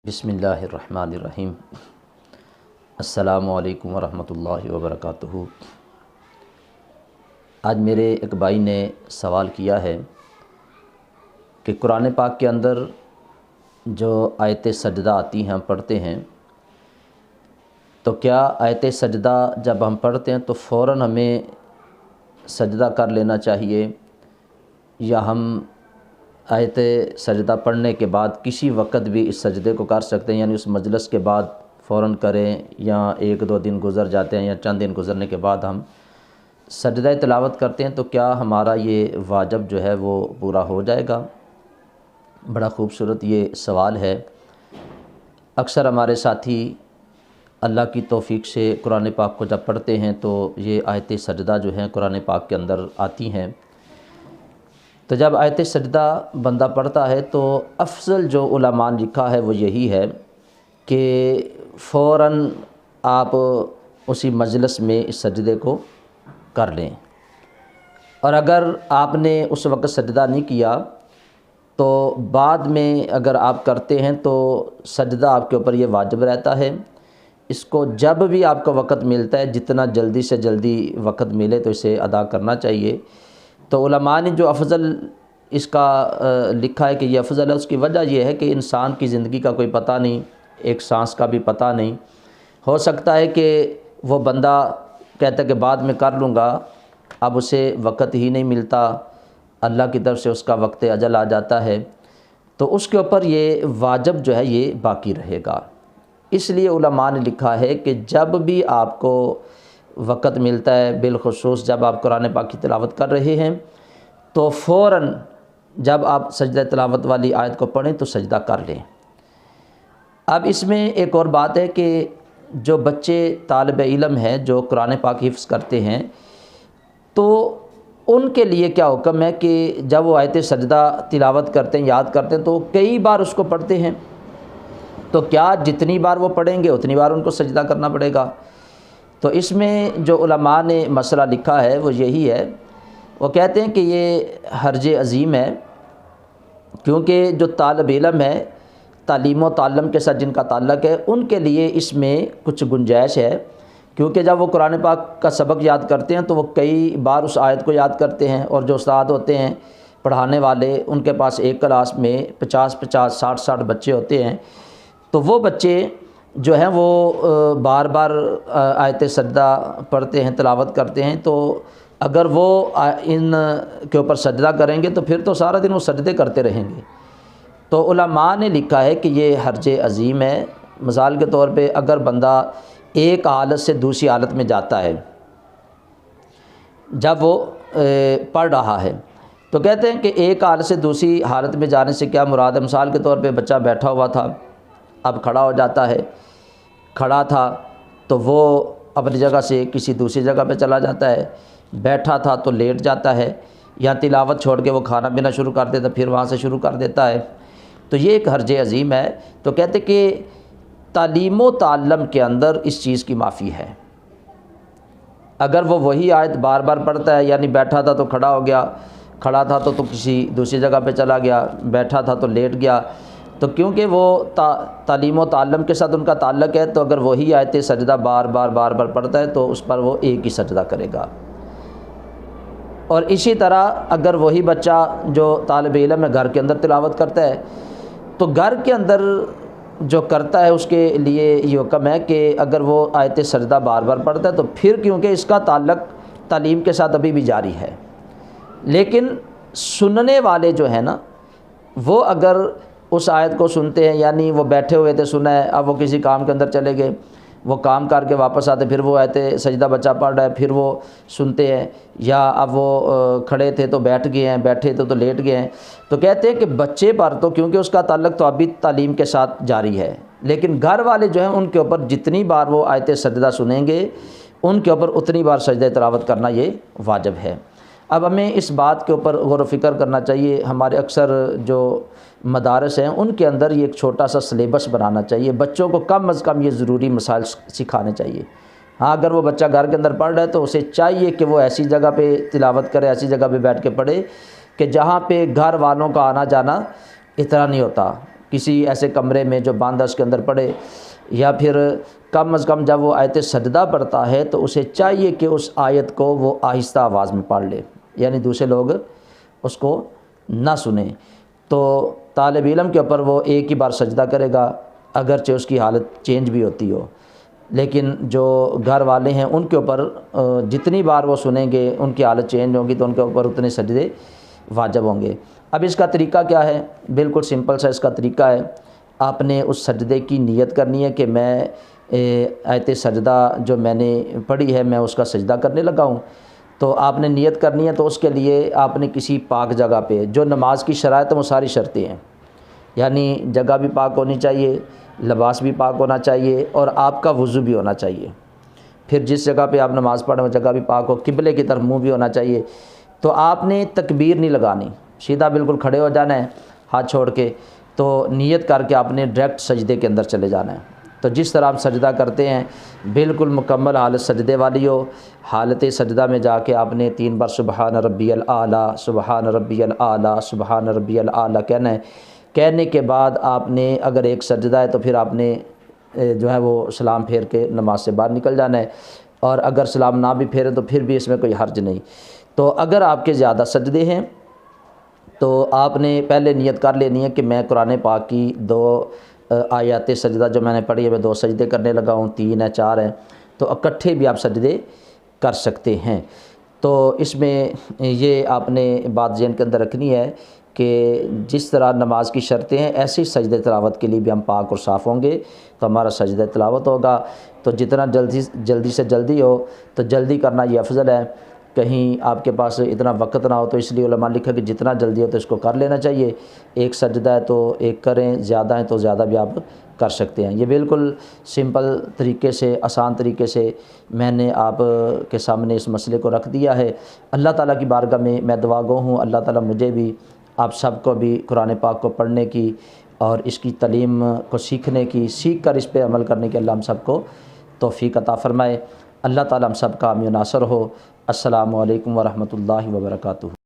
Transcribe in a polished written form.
بسم اللہ الرحمن الرحیم۔ السلام علیکم ورحمۃ اللہ وبرکاتہ۔ آج میرے ایک بھائی نے سوال کیا ہے کہ قرآن پاک کے اندر جو آیت سجدہ آتی ہیں ہم پڑھتے ہیں، تو کیا آیت سجدہ جب ہم پڑھتے ہیں تو فوراً ہمیں سجدہ کر لینا چاہیے، یا ہم آیت سجدہ پڑھنے کے بعد کسی وقت بھی اس سجدے کو کر سکتے ہیں، یعنی اس مجلس کے بعد فوراً کریں، یا ایک دو دن گزر جاتے ہیں یا چند دن گزرنے کے بعد ہم سجدہ تلاوت کرتے ہیں، تو کیا ہمارا یہ واجب جو ہے وہ پورا ہو جائے گا؟ بڑا خوبصورت یہ سوال ہے۔ اکثر ہمارے ساتھی اللہ کی توفیق سے قرآن پاک کو جب پڑھتے ہیں تو یہ آیت سجدہ جو ہیں قرآن پاک کے اندر آتی ہیں، تو جب آیت سجدہ بندہ پڑھتا ہے تو افضل جو علماء نے لکھا ہے وہ یہی ہے کہ فوراً آپ اسی مجلس میں اس سجدے کو کر لیں، اور اگر آپ نے اس وقت سجدہ نہیں کیا تو بعد میں اگر آپ کرتے ہیں تو سجدہ آپ کے اوپر یہ واجب رہتا ہے۔ اس کو جب بھی آپ کو وقت ملتا ہے، جتنا جلدی سے جلدی وقت ملے تو اسے ادا کرنا چاہیے۔ تو علماء نے جو افضل اس کا لکھا ہے کہ یہ افضل ہے، اس کی وجہ یہ ہے کہ انسان کی زندگی کا کوئی پتہ نہیں، ایک سانس کا بھی پتہ نہیں، ہو سکتا ہے کہ وہ بندہ کہتا ہے کہ بعد میں کر لوں گا، اب اسے وقت ہی نہیں ملتا، اللہ کی طرف سے اس کا وقت اجل آ جاتا ہے، تو اس کے اوپر یہ واجب جو ہے یہ باقی رہے گا۔ اس لیے علماء نے لکھا ہے کہ جب بھی آپ کو وقت ملتا ہے، بالخصوص جب آپ قرآن پاک کی تلاوت کر رہے ہیں، تو فوراً جب آپ سجدہ تلاوت والی آیت کو پڑھیں تو سجدہ کر لیں۔ اب اس میں ایک اور بات ہے کہ جو بچے طالب علم ہیں جو قرآن پاک حفظ کرتے ہیں، تو ان کے لیے کیا حکم ہے کہ جب وہ آیت سجدہ تلاوت کرتے ہیں، یاد کرتے ہیں، تو کئی بار اس کو پڑھتے ہیں، تو کیا جتنی بار وہ پڑھیں گے اتنی بار ان کو سجدہ کرنا پڑے گا؟ تو اس میں جو علماء نے مسئلہ لکھا ہے وہ یہی ہے، وہ کہتے ہیں کہ یہ حرج عظیم ہے، کیونکہ جو طالب علم ہے، تعلیم و تعلم کے ساتھ جن کا تعلق ہے، ان کے لیے اس میں کچھ گنجائش ہے، کیونکہ جب وہ قرآن پاک کا سبق یاد کرتے ہیں تو وہ کئی بار اس آیت کو یاد کرتے ہیں، اور جو استاد ہوتے ہیں پڑھانے والے، ان کے پاس ایک کلاس میں 50 60 بچے ہوتے ہیں، تو وہ بچے جو ہیں وہ بار بار آیت سجدہ پڑھتے ہیں، تلاوت کرتے ہیں، تو اگر وہ ان کے اوپر سجدہ کریں گے تو پھر تو سارا دن وہ سجدے کرتے رہیں گے۔ تو علماء نے لکھا ہے کہ یہ حرج عظیم ہے۔ مثال کے طور پہ اگر بندہ ایک حالت سے دوسری حالت میں جاتا ہے، جب وہ پڑھ رہا ہے، تو کہتے ہیں کہ ایک حالت سے دوسری حالت میں جانے سے کیا مراد ہے؟ مثال کے طور پہ بچہ بیٹھا ہوا تھا، اب کھڑا ہو جاتا ہے، کھڑا تھا تو وہ اپنی جگہ سے کسی دوسری جگہ پہ چلا جاتا ہے، بیٹھا تھا تو لیٹ جاتا ہے، یا تلاوت چھوڑ کے وہ کھانا پینا شروع کر دیتا، پھر وہاں سے شروع کر دیتا ہے، تو یہ ایک حرج عظیم ہے۔ تو کہتے کہ تعلیم و تعلم کے اندر اس چیز کی معافی ہے۔ اگر وہ وہی آیت بار بار پڑھتا ہے، یعنی بیٹھا تھا تو کھڑا ہو گیا، کھڑا تھا تو کسی دوسری جگہ پہ چلا گیا، بیٹھا تھا تو لیٹ گیا، تو کیونکہ وہ تعلیم و تعلم کے ساتھ ان کا تعلق ہے، تو اگر وہی آیت سجدہ بار بار پڑھتا ہے تو اس پر وہ ایک ہی سجدہ کرے گا۔ اور اسی طرح اگر وہی بچہ جو طالب علم ہے گھر کے اندر تلاوت کرتا ہے، تو گھر کے اندر جو کرتا ہے اس کے لیے یہ حکم ہے کہ اگر وہ آیت سجدہ بار بار پڑھتا ہے تو پھر کیونکہ اس کا تعلق تعلیم کے ساتھ ابھی بھی جاری ہے، لیکن سننے والے جو ہیں نا، وہ اگر اس آیت کو سنتے ہیں، یعنی وہ بیٹھے ہوئے تھے، سنا ہے، اب وہ کسی کام کے اندر چلے گئے، وہ کام کر کے واپس آتے، پھر وہ آیت سجدہ بچہ پڑھ رہا ہے، پھر وہ سنتے ہیں، یا اب وہ کھڑے تھے تو بیٹھ گئے ہیں، بیٹھے تھے تو لیٹ گئے ہیں، تو کہتے ہیں کہ بچے پر تو کیونکہ اس کا تعلق تو ابھی تعلیم کے ساتھ جاری ہے، لیکن گھر والے جو ہیں ان کے اوپر جتنی بار وہ آیت سجدہ سنیں گے ان کے اوپر اتنی بار سجدہ تلاوت کرنا یہ واجب ہے۔ اب ہمیں اس بات کے اوپر غور و فکر کرنا چاہیے۔ ہمارے اکثر جو مدارس ہیں ان کے اندر یہ ایک چھوٹا سا سلیبس بنانا چاہیے، بچوں کو کم از کم یہ ضروری مسائل سکھانے چاہیے۔ ہاں، اگر وہ بچہ گھر کے اندر پڑھ رہا ہے تو اسے چاہیے کہ وہ ایسی جگہ پہ تلاوت کرے، ایسی جگہ پہ بیٹھ کے پڑھے کہ جہاں پہ گھر والوں کا آنا جانا اتنا نہیں ہوتا، کسی ایسے کمرے میں جو بند ہے اس کے اندر پڑھے، یا پھر کم از کم جب وہ آیت سجدہ پڑھتا ہے تو اسے چاہیے کہ اس آیت کو وہ آہستہ آواز میں پڑھ لے، یعنی دوسرے لوگ اس کو نہ سنیں۔ تو طالب علم کے اوپر وہ ایک ہی بار سجدہ کرے گا اگرچہ اس کی حالت چینج بھی ہوتی ہو، لیکن جو گھر والے ہیں ان کے اوپر جتنی بار وہ سنیں گے ان کی حالت چینج ہوگی تو ان کے اوپر اتنے سجدے واجب ہوں گے۔ اب اس کا طریقہ کیا ہے؟ بالکل سمپل سا اس کا طریقہ ہے، آپ نے اس سجدے کی نیت کرنی ہے کہ میں آیت سجدہ جو میں نے پڑھی ہے میں اس کا سجدہ کرنے لگا ہوں۔ تو آپ نے نیت کرنی ہے، تو اس کے لیے آپ نے کسی پاک جگہ پہ، جو نماز کی شرائط ہیں وہ ساری شرطیں ہیں، یعنی جگہ بھی پاک ہونی چاہیے، لباس بھی پاک ہونا چاہیے، اور آپ کا وضو بھی ہونا چاہیے۔ پھر جس جگہ پہ آپ نماز پڑھیں وہ جگہ بھی پاک ہو، قبلے کی طرف منہ بھی ہونا چاہیے۔ تو آپ نے تکبیر نہیں لگانی، سیدھا بالکل کھڑے ہو جانا ہے ہاتھ چھوڑ کے، تو نیت کر کے آپ نے ڈائریکٹ سجدے کے اندر چلے جانا ہے۔ تو جس طرح آپ سجدہ کرتے ہیں بالکل مکمل حالت سجدے والی ہو، حالت سجدہ میں جا کے آپ نے 3 بار سبحان ربی الاعلیٰ، سبحان ربی الاعلیٰ، سبحان ربی الاعلیٰ کہنا ہے۔ کہنے کے بعد آپ نے اگر ایک سجدہ ہے تو پھر آپ نے جو ہے وہ سلام پھیر کے نماز سے باہر نکل جانا ہے، اور اگر سلام نہ بھی پھیریں تو پھر بھی اس میں کوئی حرج نہیں۔ تو اگر آپ کے زیادہ سجدے ہیں تو آپ نے پہلے نیت کر لینی ہے کہ میں قرآن پاک کی 2 آیات سجدہ جو میں نے پڑھی ہے میں 2 سجدے کرنے لگا ہوں، 3 ہے 4 ہیں، تو اکٹھے بھی آپ سجدے کر سکتے ہیں۔ تو اس میں یہ آپ نے بات ذہن کے اندر رکھنی ہے کہ جس طرح نماز کی شرطیں ہیں ایسے ہی سجدہ تلاوت کے لیے بھی ہم پاک اور صاف ہوں گے تو ہمارا سجدہ تلاوت ہوگا۔ تو جتنا جلدی سے جلدی ہو تو جلدی کرنا یہ افضل ہے، کہیں آپ کے پاس اتنا وقت نہ ہو، تو اس لیے علماء نے لکھا کہ جتنا جلدی ہو تو اس کو کر لینا چاہیے۔ ایک سجدہ ہے تو ایک کریں، زیادہ ہیں تو زیادہ بھی آپ کر سکتے ہیں۔ یہ بالکل سمپل طریقے سے، آسان طریقے سے میں نے آپ کے سامنے اس مسئلے کو رکھ دیا ہے۔ اللہ تعالیٰ کی بارگاہ میں دعا گو ہوں، اللہ تعالیٰ مجھے بھی آپ سب کو بھی قرآن پاک کو پڑھنے کی اور اس کی تعلیم کو سیکھنے کی، سیکھ کر اس پہ عمل کرنے کی اللہ ہم سب کو توفیق عطا فرمائے۔ اللہ تعالیٰ ہم سب کا حامی و ناصر ہو۔ السلام علیکم ورحمۃ اللہ وبرکاتہ۔